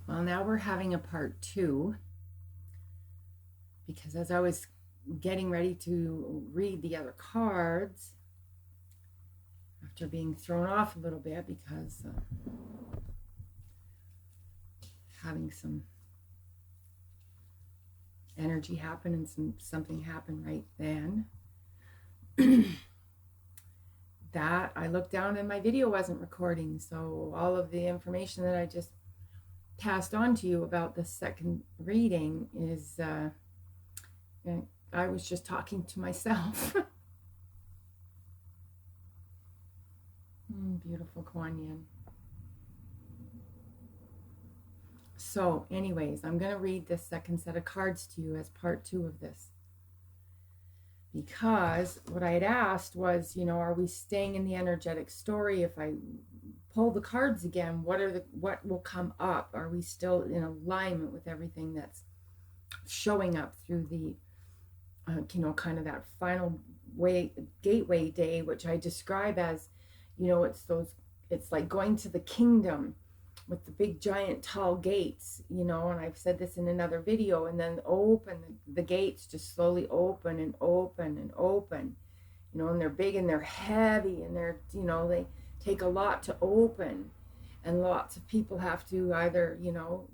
Well, now we're having a part 2 because as I was getting ready to read the other cards, after being thrown off a little bit because having some energy happen and something happen right then, that I looked down and my video wasn't recording. So all of the information that I just passed on to you about the second reading is I was just talking to myself. Beautiful Kuan Yin. So anyways, I'm going to read this second set of cards to you as part 2 of this. Because what I had asked was, are we staying in the energetic story? If I pull the cards again, what will come up? Are we still in alignment with everything that's showing up through the kind of that final gateway day, which I describe as, it's like going to the kingdom with the big giant tall gates, and I've said this in another video, and then the gates just slowly open and open and open, and they're big and they're heavy and they're, they take a lot to open, and lots of people have to either,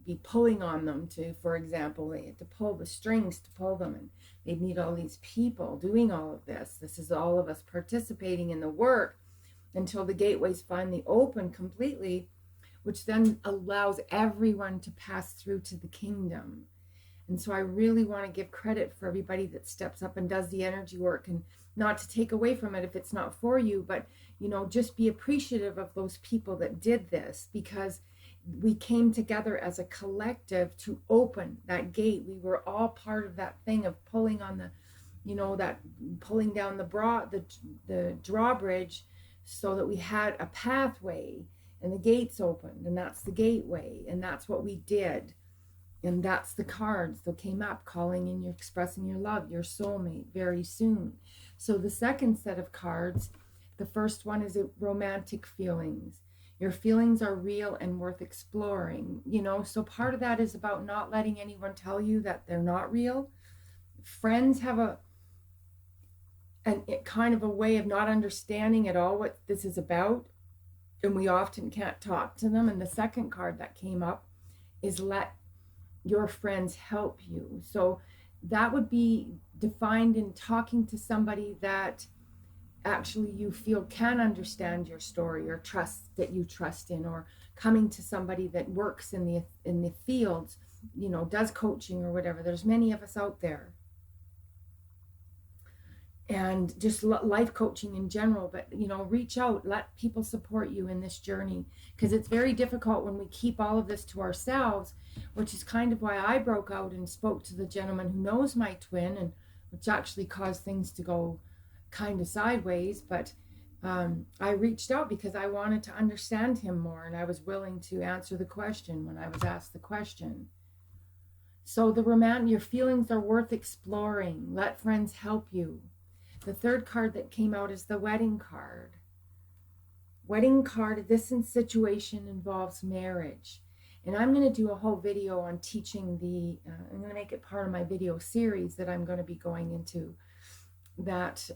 be pulling on them to, for example, they have to pull the strings to pull them, and they need all these people doing all of this. This is all of us participating in the work until the gateways finally open completely, which then allows everyone to pass through to the kingdom. And so I really want to give credit for everybody that steps up and does the energy work, and not to take away from it if it's not for you, but, just be appreciative of those people that did this, because we came together as a collective to open that gate. We were all part of that thing of pulling on the, that pulling down the drawbridge so that we had a pathway. And the gates opened, and that's the gateway, and that's what we did. And that's the cards that came up, calling in, you're expressing your love, your soulmate, very soon. So the second set of cards, the first one is romantic feelings. Your feelings are real and worth exploring. So part of that is about not letting anyone tell you that they're not real. Friends have a kind of a way of not understanding at all what this is about, and we often can't talk to them. And the second card that came up is let your friends help you. So that would be defined in talking to somebody that actually you feel can understand your story, or that you trust in, or coming to somebody that works in the fields, does coaching or whatever. There's many of us out there. And just life coaching in general, but reach out, let people support you in this journey, because it's very difficult when we keep all of this to ourselves, which is kind of why I broke out and spoke to the gentleman who knows my twin, and which actually caused things to go kind of sideways. But I reached out because I wanted to understand him more, and I was willing to answer the question when I was asked the question. So your feelings are worth exploring. Let friends help you. The third card that came out is the wedding card. Wedding card, this situation involves marriage. And I'm going to do a whole video on teaching I'm going to make it part of my video series that I'm going to be going into, that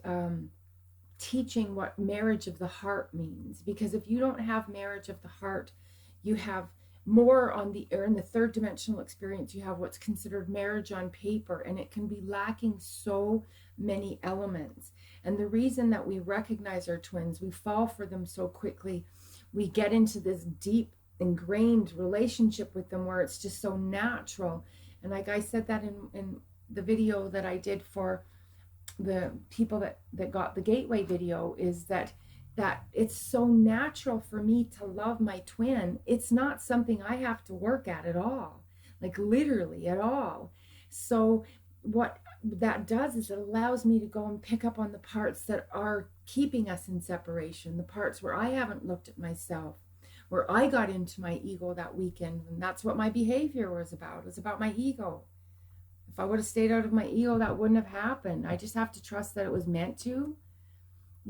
teaching what marriage of the heart means. Because if you don't have marriage of the heart, you have more in the third dimensional experience, you have what's considered marriage on paper, and it can be lacking so many elements. And the reason that we recognize our twins, we fall for them so quickly, we get into this deep ingrained relationship with them where it's just so natural. And like I said that in the video that I did for the people that got the gateway video, is that it's so natural for me to love my twin. It's not something I have to work at all, like literally at all. So what that does is it allows me to go and pick up on the parts that are keeping us in separation, the parts where I haven't looked at myself, where I got into my ego that weekend. And that's what my behavior was about. It was about my ego. If I would have stayed out of my ego, that wouldn't have happened. I just have to trust that it was meant to.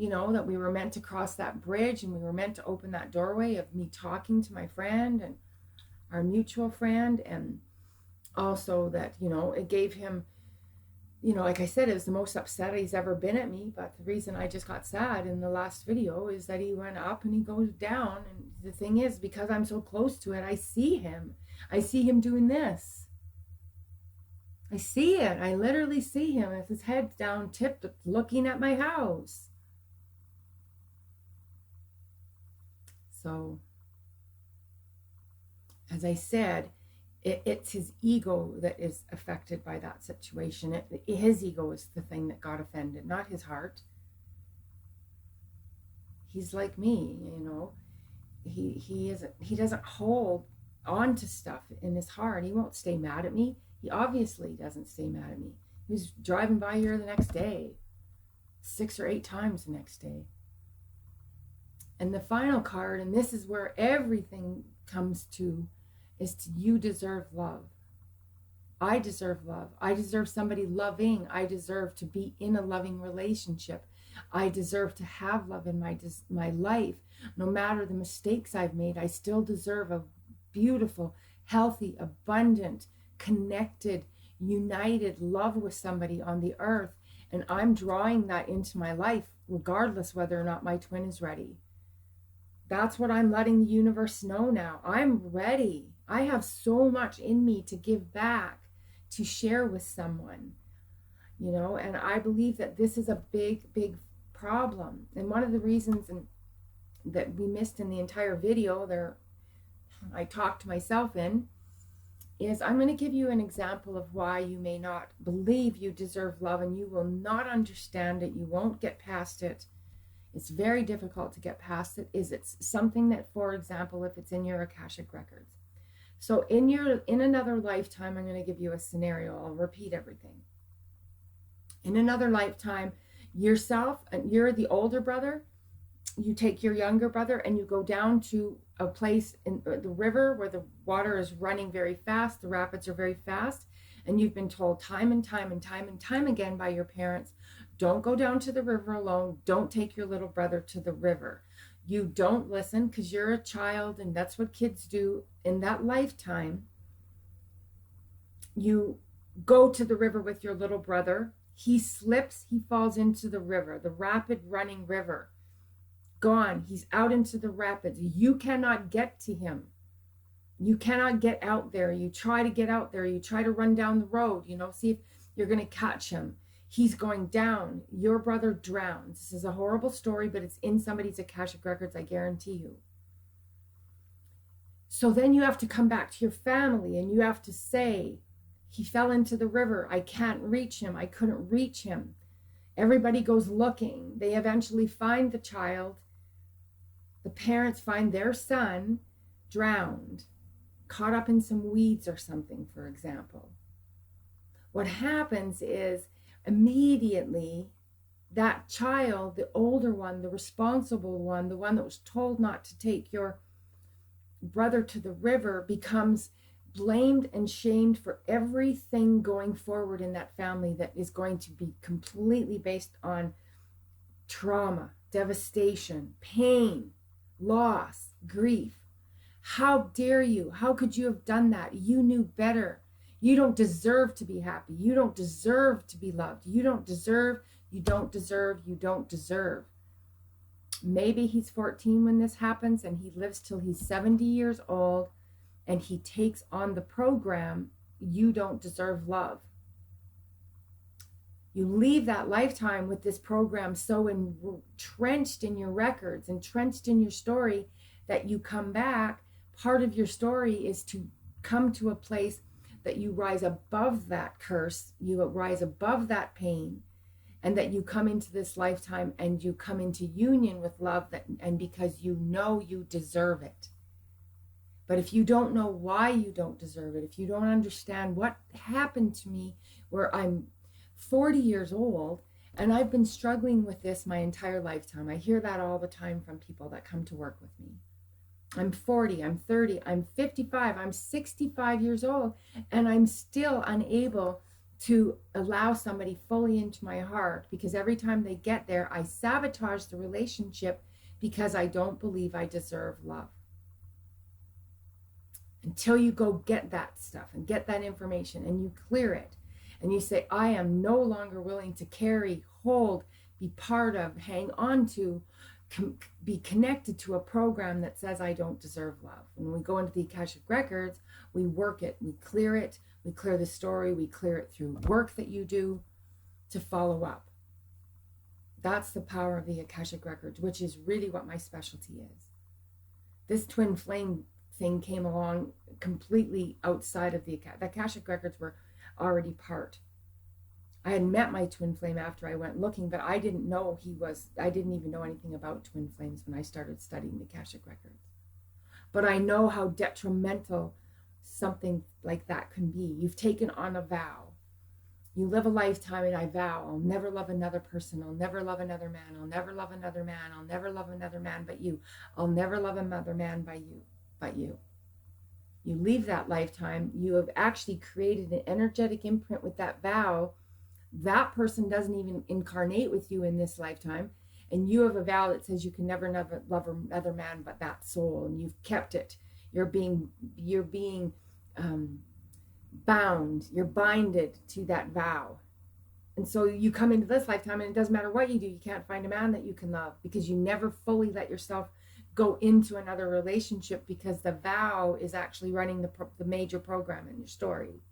That we were meant to cross that bridge, and we were meant to open that doorway of me talking to my friend, and our mutual friend, and also that, you know, it gave him, you know, like I said, it was the most upset he's ever been at me. But the reason I just got sad in the last video is that he went up and he goes down. And the thing is, because I'm so close to it, I see him. I see him doing this. I see it. I literally see him with his head down, tipped, looking at my house. So, as I said, it's his ego that is affected by that situation. His ego is the thing that got offended, not his heart. He's like me, you know. He doesn't hold on to stuff in his heart. He won't stay mad at me. He obviously doesn't stay mad at me. He was driving by here the next day, 6 or 8 times the next day. And the final card, and this is where everything comes to, is to you deserve love. I deserve love. I deserve somebody loving. I deserve to be in a loving relationship. I deserve to have love in my life. No matter the mistakes I've made, I still deserve a beautiful, healthy, abundant, connected, united love with somebody on the earth. And I'm drawing that into my life, regardless whether or not my twin is ready. That's what I'm letting the universe know now. I'm ready. I have so much in me to give back, to share with someone, you know, and I believe that this is a big, big problem. And one of the reasons that we missed in the entire video there, I talked to myself in, is I'm going to give you an example of why you may not believe you deserve love, and you will not understand it. You won't get past it. It's very difficult to get past it. It's something that, for example, if it's in your Akashic records. So in another lifetime, I'm going to give you a scenario. I'll repeat everything. In another lifetime, yourself, you're the older brother. You take your younger brother and you go down to a place in the river where the water is running very fast. The rapids are very fast. And you've been told time and time and time and time again by your parents, don't go down to the river alone. Don't take your little brother to the river. You don't listen because you're a child, and that's what kids do. In that lifetime, you go to the river with your little brother. He slips, he falls into the river, the rapid running river. Gone. He's out into the rapids. You cannot get to him. You cannot get out there. You try to get out there. You try to run down the road, you know, see if you're going to catch him. He's going down. Your brother drowns. This is a horrible story, but it's in somebody's Akashic records, I guarantee you. So then you have to come back to your family and you have to say, he fell into the river. I can't reach him. I couldn't reach him. Everybody goes looking. They eventually find the child. The parents find their son drowned, caught up in some weeds or something, for example. What happens is immediately that child, the older one, the responsible one, the one that was told not to take your brother to the river, becomes blamed and shamed for everything going forward in that family that is going to be completely based on trauma, devastation, pain, loss, grief. How dare you? How could you have done that? You knew better. You don't deserve to be happy. You don't deserve to be loved. You don't deserve, you don't deserve, you don't deserve. Maybe he's 14 when this happens and he lives till he's 70 years old and he takes on the program, you don't deserve love. You leave that lifetime with this program so entrenched in your records, entrenched in your story, that you come back. Part of your story is to come to a place that you rise above that curse, you rise above that pain, and that you come into this lifetime and you come into union with love, and because you know you deserve it. But if you don't know why you don't deserve it, if you don't understand what happened to me where I'm 40 years old and I've been struggling with this my entire lifetime. I hear that all the time from people that come to work with me. I'm 40, I'm 30, I'm 55, I'm 65 years old, and I'm still unable to allow somebody fully into my heart, because every time they get there, I sabotage the relationship because I don't believe I deserve love. until you go get that stuff and get that information and you clear it. And you say, I am no longer willing to carry, hold, be part of, hang on to, be connected to a program that says I don't deserve love. When we go into the Akashic Records, we work it, we clear the story, we clear it through work that you do to follow up. That's the power of the Akashic Records, which is really what my specialty is. This twin flame thing came along completely outside of the Akashic Records were already part. I had met my twin flame after I went looking, but I didn't know I didn't even know anything about twin flames when I started studying the Akashic Records. But I know how detrimental something like that can be. You've taken on a vow. You live a lifetime and I vow, I'll never love another person. I'll never love another man. I'll never love another man. I'll never love another man but you. I'll never love another man but you. You leave that lifetime. You have actually created an energetic imprint with that vow. That person doesn't even incarnate with you in this lifetime. And you have a vow that says you can never love another man but that soul. And you've kept it. You're being bound. You're binded to that vow. And so you come into this lifetime and it doesn't matter what you do. You can't find a man that you can love because you never fully let yourself go into another relationship because the vow is actually running the major program in your story.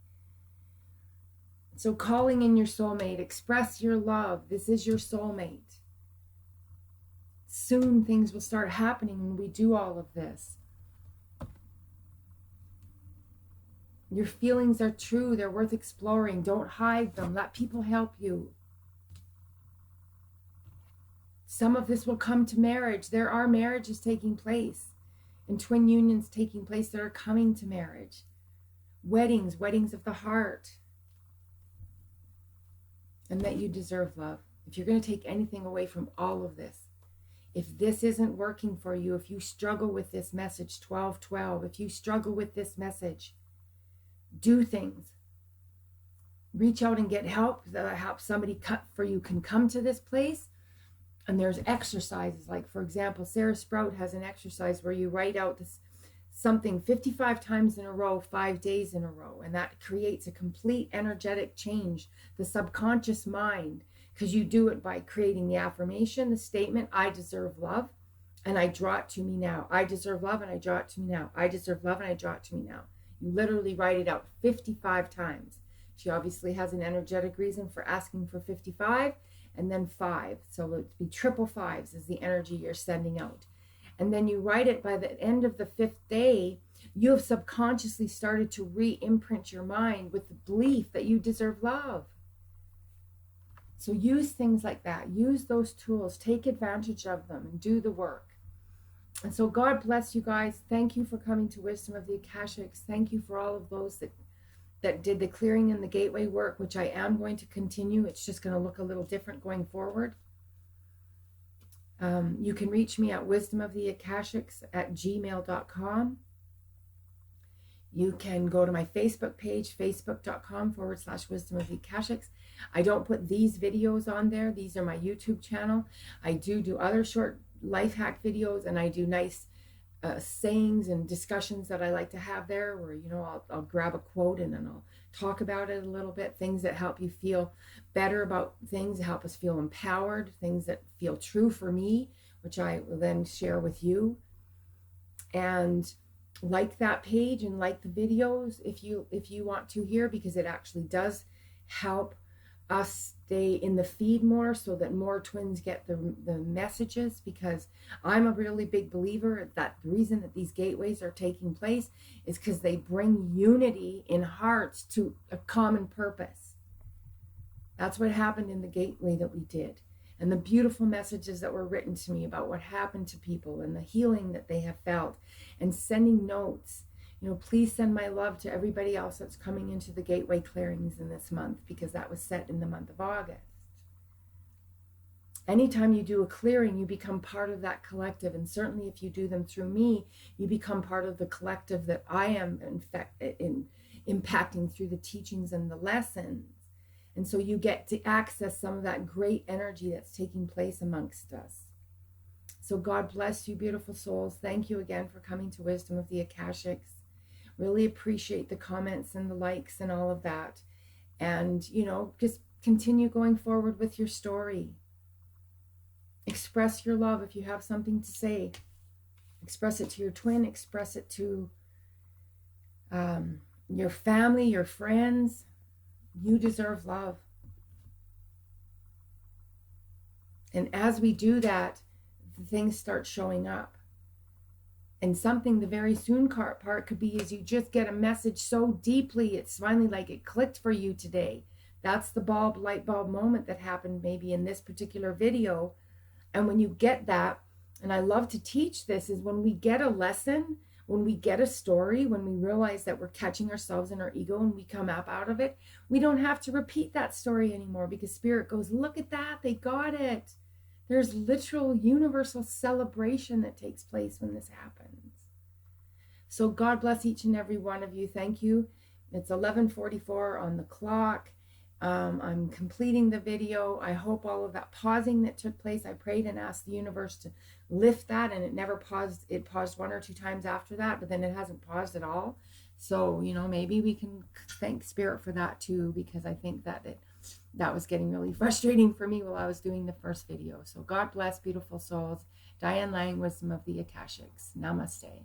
So calling in your soulmate, express your love. This is your soulmate. Soon things will start happening when we do all of this. Your feelings are true. They're worth exploring. Don't hide them. Let people help you. Some of this will come to marriage. There are marriages taking place and twin unions taking place that are coming to marriage. Weddings of the heart. And that you deserve love. If you're going to take anything away from all of this, if this isn't working for you, if you struggle with this message 1212, if you struggle with this message, do things. Reach out and get help. Help somebody cut for you can come to this place. And there's exercises, like for example, Sarah Sprout has an exercise where you write out something 55 times in a row, 5 days in a row. And that creates a complete energetic change, the subconscious mind, because you do it by creating the affirmation, the statement, I deserve love, and I draw it to me now. I deserve love, and I draw it to me now. I deserve love, and I draw it to me now. You literally write it out 55 times. She obviously has an energetic reason for asking for 55 and then 5. So it'd be triple fives is the energy you're sending out. And then you write it by the end of the 5th day, you have subconsciously started to re-imprint your mind with the belief that you deserve love. So use things like that. Use those tools. Take advantage of them and do the work. And so God bless you guys. Thank you for coming to Wisdom of the Akashics. Thank you for all of those that did the clearing and the gateway work, which I am going to continue. It's just going to look a little different going forward. You can reach me at wisdomoftheakashics@gmail.com. You can go to my Facebook page, facebook.com/Wisdom of the Akashics. I don't put these videos on there. These are my YouTube channel. I do other short life hack videos, and I do nice sayings and discussions that I like to have there where, you know, I'll grab a quote and then I'll talk about it a little bit, things that help you feel better about things, help us feel empowered, things that feel true for me, which I will then share with you. And like that page and like the videos if you want to here, because it actually does help us stay in the feed more so that more twins get the messages, because I'm a really big believer that the reason that these gateways are taking place is because they bring unity in hearts to a common purpose. That's what happened in the gateway that we did, and the beautiful messages that were written to me about what happened to people and the healing that they have felt, and sending notes. You know, please send my love to everybody else that's coming into the gateway clearings in this month, because that was set in the month of August. Anytime you do a clearing, you become part of that collective. And certainly if you do them through me, you become part of the collective that I am impacting through the teachings and the lessons. And so you get to access some of that great energy that's taking place amongst us. So God bless you, beautiful souls. Thank you again for coming to Wisdom of the Akashics. Really appreciate the comments and the likes and all of that. And, you know, just continue going forward with your story. Express your love if you have something to say. Express it to your twin. Express it to your family, your friends. You deserve love. And as we do that, things start showing up. And something the very soon part could be is you just get a message so deeply, it's finally like it clicked for you today. That's the light bulb moment that happened maybe in this particular video. And when you get that, and I love to teach this, is when we get a lesson, when we get a story, when we realize that we're catching ourselves in our ego and we come up out of it, we don't have to repeat that story anymore, because Spirit goes, look at that, they got it. There's literal universal celebration that takes place when this happens. So God bless each and every one of you. Thank you. It's 11:44 on the clock. I'm completing the video. I hope all of that pausing that took place, I prayed and asked the universe to lift that, and it never paused. It paused 1 or 2 times after that, but then it hasn't paused at all. So, you know, maybe we can thank Spirit for that too, because I think that was getting really frustrating for me while I was doing the first video. So God bless, beautiful souls. Diane Lang, Wisdom of the Akashics. Namaste.